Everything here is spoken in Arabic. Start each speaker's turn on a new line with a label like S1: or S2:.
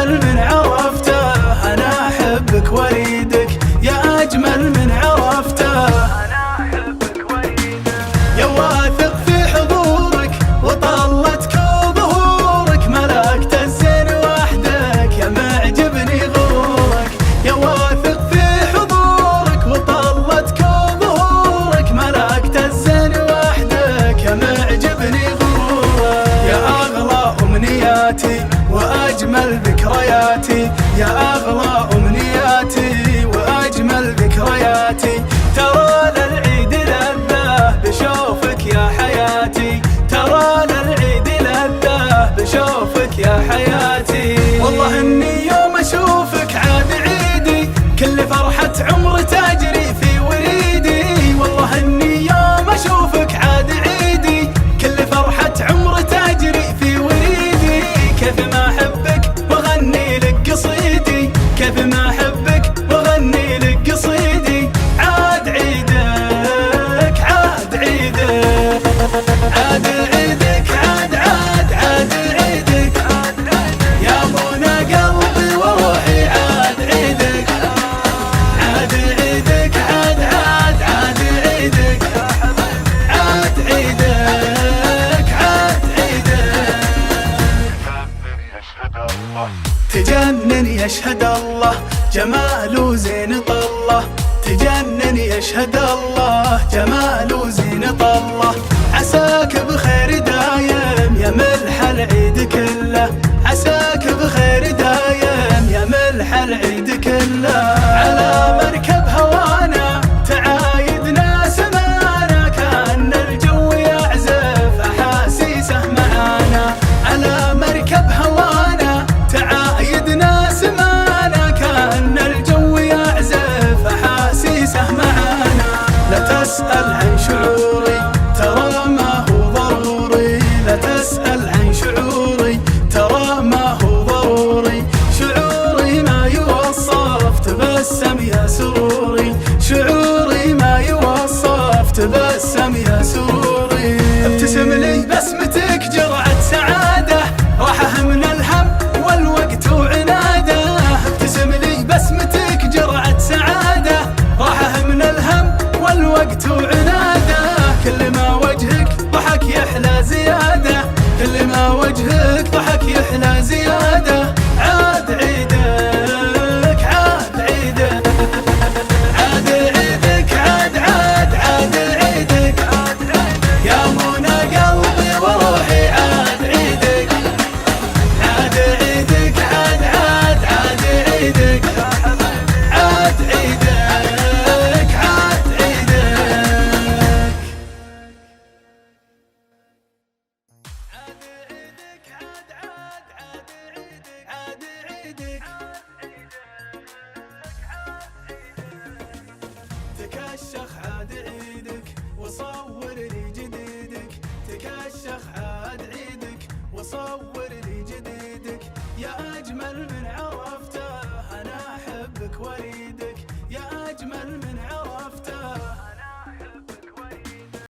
S1: أجمل من عرفته، أنا أحبك وأريدك يا أجمل من عرفته، أنا أحبك وأريدك يا واثق في حضورك وطلتك وظهورك، ملكت الزين وحدك يا معجبني غرورك، يا واثق في حضورك وطلتك وظهورك، ملكت الزين وحدك يا معجبني غرورك، يا أغلى أمنياتي وأجمل ذكرياتي، يا أغلى أمنياتي وأجمل ذكرياتي، ترى للعيد لذة بشوفك يا حياتي، ترى للعيد لذة بشوفك يا حياتي، والله إني يوم أشوفك عاد عيدي، كل فرحة عمر تجري في وريدي، والله إني يوم أشوفك عاد عيدي، كل فرحة عمر تجري في وريدي، كيف ما أحبك وأغني لك قصيدي، كيف ما أحبك وأغني لك قصيدي، عاد عيدك عاد عيدك عاد عيدك عاد عاد عاد عيدك يا منى قلبي وروحي، عاد عيدك عاد عيدك عاد عاد عاد عيدك عاد عيدك عاد عيدك تجنن يشهد الله جمال زين طله، تجنن يشهد الله جمال زين طله، عساك بخير دايم يا ملح العيد كله، عساك